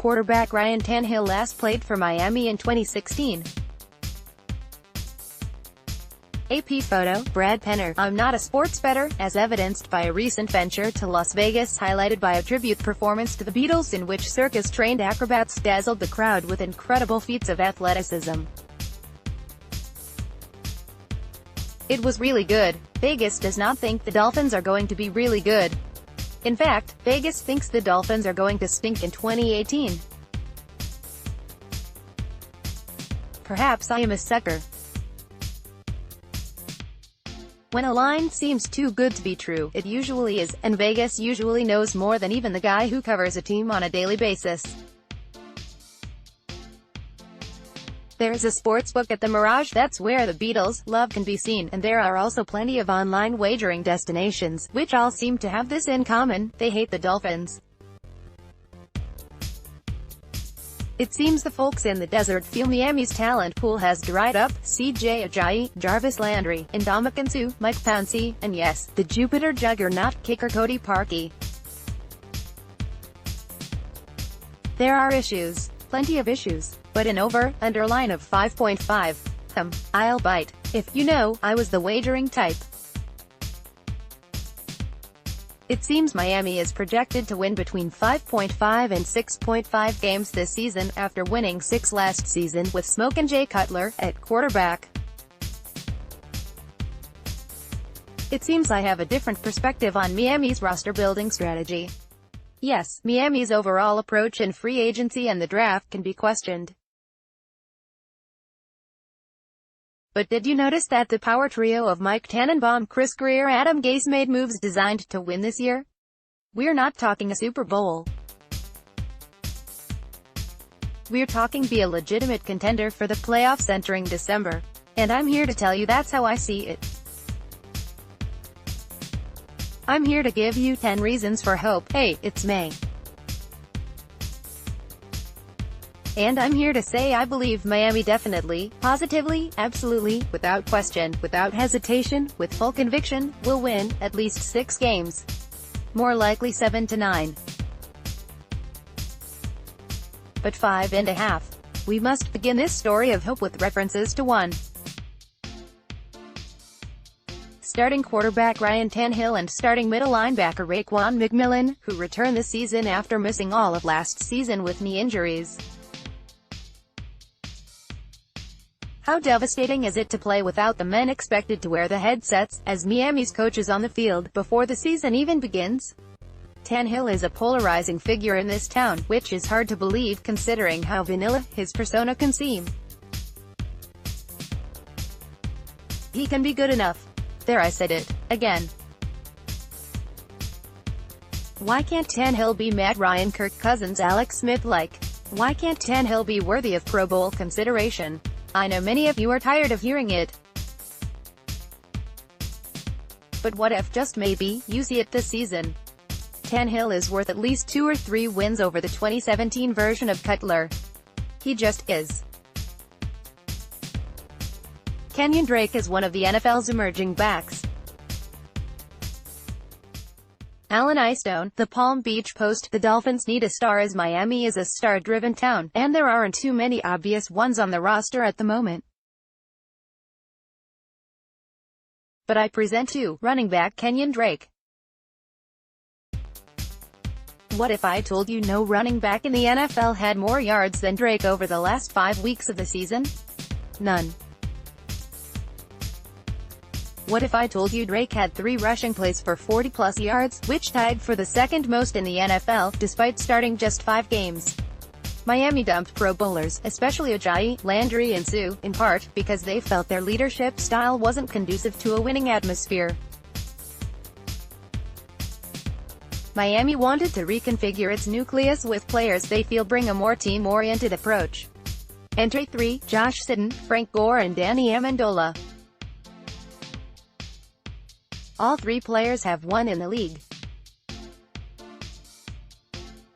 quarterback Ryan Tannehill last played for Miami in 2016. AP photo, Brad Penner. I'm not a sports bettor, as evidenced by a recent venture to Las Vegas highlighted by a tribute performance to the Beatles in which circus-trained acrobats dazzled the crowd with incredible feats of athleticism. It was really good. Vegas does not think the Dolphins are going to be really good. In fact, Vegas thinks the Dolphins are going to stink in 2018. Perhaps I am a sucker. When a line seems too good to be true, it usually is, and Vegas usually knows more than even the guy who covers a team on a daily basis. There's a sportsbook at the Mirage, that's where the Beatles' love can be seen, and there are also plenty of online wagering destinations, which all seem to have this in common: they hate the Dolphins. It seems the folks in the desert feel Miami's talent pool has dried up. C.J. Ajayi, Jarvis Landry, Ndamukong Suh, Mike Pouncey, and yes, the Jupiter juggernaut kicker Cody Parkey. There are issues. Plenty of issues. But an over-under line of 5.5. I'll bite. If, I was the wagering type. It seems Miami is projected to win between 5.5 and 6.5 games this season, after winning 6 last season, with Smokin' Jay Cutler at quarterback. It seems I have a different perspective on Miami's roster-building strategy. Yes, Miami's overall approach in free agency and the draft can be questioned. But did you notice that the power trio of Mike Tannenbaum, Chris Greer, Adam Gase made moves designed to win this year? We're not talking a Super Bowl. We're talking be a legitimate contender for the playoffs entering December. And I'm here to tell you that's how I see it. I'm here to give you 10 reasons for hope. Hey, it's May. And I'm here to say I believe Miami definitely, positively, absolutely, without question, without hesitation, with full conviction, will win at least 6 games. More likely 7 to 9. But 5.5. We must begin this story of hope with references to 1. Starting quarterback Ryan Tannehill and starting middle linebacker Raekwon McMillan, who returned this season after missing all of last season with knee injuries. How devastating is it to play without the men expected to wear the headsets, as Miami's coaches on the field, before the season even begins? Tannehill is a polarizing figure in this town, which is hard to believe considering how vanilla his persona can seem. He can be good enough. There, I said it. Again. Why can't Tannehill be Matt Ryan, Kirk Cousins, Alex Smith-like? Why can't Tannehill be worthy of Pro Bowl consideration? I know many of you are tired of hearing it. But what if, just maybe, you see it this season? Tannehill is worth at least 2 or 3 wins over the 2017 version of Cutler. He just is. Kenyon Drake is one of the NFL's emerging backs. Alan Eystone, The Palm Beach Post. The Dolphins need a star as Miami is a star-driven town, and there aren't too many obvious ones on the roster at the moment. But I present to running back Kenyon Drake. What if I told you no running back in the NFL had more yards than Drake over the last 5 weeks of the season? None. What if I told you Drake had 3 rushing plays for 40-plus yards, which tied for the second most in the NFL, despite starting just 5 games? Miami dumped Pro Bowlers, especially Ajayi, Landry and Suh, in part, because they felt their leadership style wasn't conducive to a winning atmosphere. Miami wanted to reconfigure its nucleus with players they feel bring a more team-oriented approach. Enter 3, Josh Sitton, Frank Gore and Danny Amendola. All 3 players have won in the league.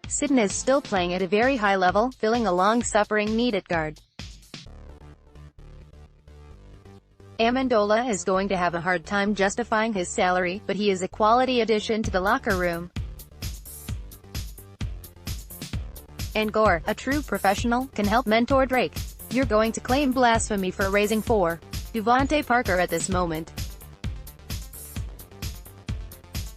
Sitton is still playing at a very high level, filling a long-suffering need at guard. Amendola is going to have a hard time justifying his salary, but he is a quality addition to the locker room. And Gore, a true professional, can help mentor Drake. You're going to claim blasphemy for raising 4. Devontae Parker at this moment.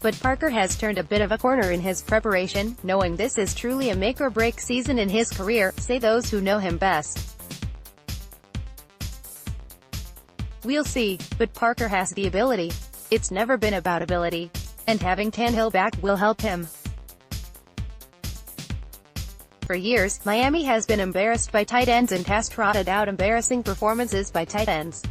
But Parker has turned a bit of a corner in his preparation, knowing this is truly a make-or-break season in his career, say those who know him best. We'll see, but Parker has the ability. It's never been about ability. And having Tannehill back will help him. For years, Miami has been embarrassed by tight ends and has trotted out embarrassing performances by tight ends.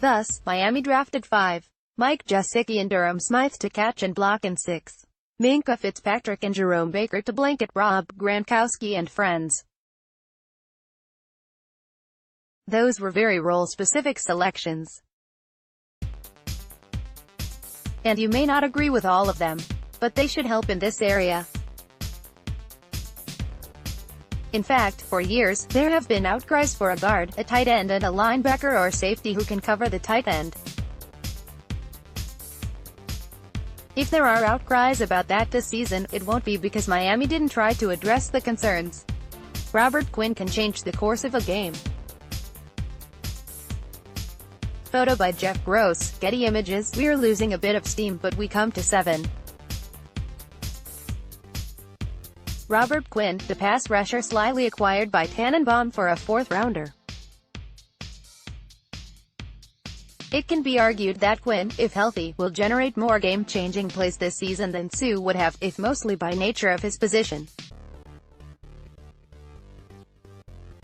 Thus, Miami drafted 5. Mike Gesicki and Durham Smythe to catch and block in 6. Minkah Fitzpatrick and Jerome Baker to blanket Rob Gronkowski and friends. Those were very role-specific selections. And you may not agree with all of them, but they should help in this area. In fact, for years, there have been outcries for a guard, a tight end and a linebacker or safety who can cover the tight end. If there are outcries about that this season, it won't be because Miami didn't try to address the concerns. Robert Quinn can change the course of a game. Photo by Jeff Gross, Getty Images. We're losing a bit of steam but we come to 7. Robert Quinn, the pass rusher slyly acquired by Tannenbaum for a 4th rounder. It can be argued that Quinn, if healthy, will generate more game-changing plays this season than Sue would have, if mostly by nature of his position.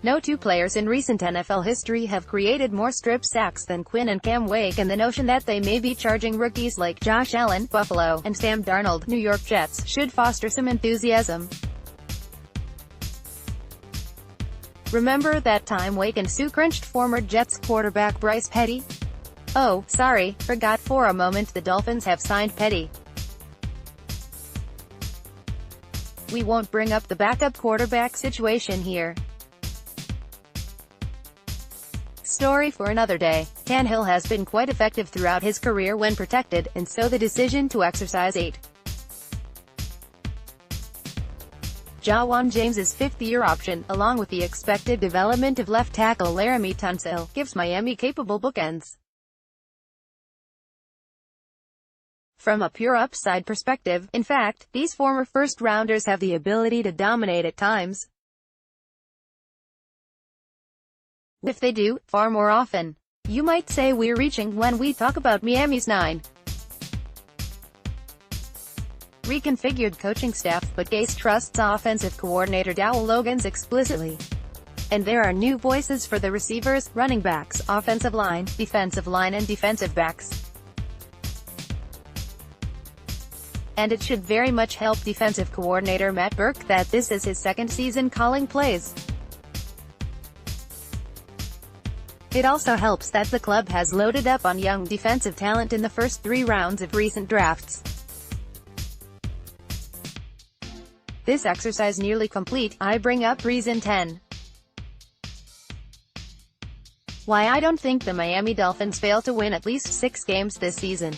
No two players in recent NFL history have created more strip sacks than Quinn and Cam Wake, and the notion that they may be charging rookies like Josh Allen, Buffalo, and Sam Darnold, New York Jets, should foster some enthusiasm. Remember that time Wake and Sue crunched former Jets quarterback Bryce Petty? Oh, sorry, forgot for a moment the Dolphins have signed Petty. We won't bring up the backup quarterback situation here. Story for another day. Tannehill has been quite effective throughout his career when protected, and so the decision to exercise 8. Jawan James's 5th-year option, along with the expected development of left tackle Laramie Tunsil, gives Miami capable bookends. From a pure upside perspective, in fact, these former first-rounders have the ability to dominate at times. If they do, far more often. You might say we're reaching when we talk about Miami's 9. Reconfigured coaching staff, but Gase trusts offensive coordinator Dowell Logans explicitly. And there are new voices for the receivers, running backs, offensive line, and defensive backs. And it should very much help defensive coordinator Matt Burke that this is his 2nd season calling plays. It also helps that the club has loaded up on young defensive talent in the first 3 rounds of recent drafts. This exercise nearly complete, I bring up reason 10. Why I don't think the Miami Dolphins fail to win at least 6 games this season.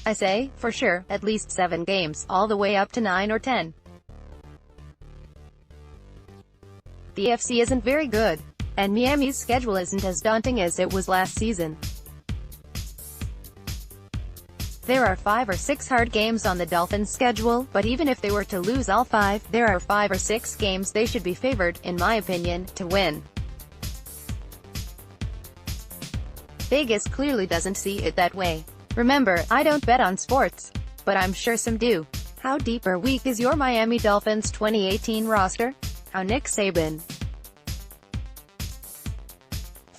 I say, for sure, at least 7 games, all the way up to 9 or 10. The AFC isn't very good, and Miami's schedule isn't as daunting as it was last season. There are 5 or 6 hard games on the Dolphins' schedule, but even if they were to lose all 5, there are 5 or 6 games they should be favored, in my opinion, to win. Vegas clearly doesn't see it that way. Remember, I don't bet on sports, but I'm sure some do. How deep or weak is your Miami Dolphins 2018 roster? How Nick Saban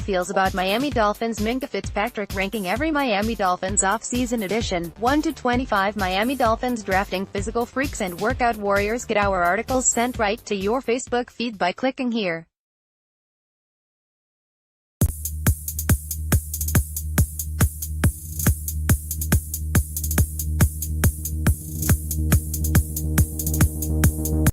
feels about Miami Dolphins. Minkah Fitzpatrick ranking every Miami Dolphins off-season edition, 1-25 Miami Dolphins drafting physical freaks and workout warriors. Get our articles sent right to your Facebook feed by clicking here.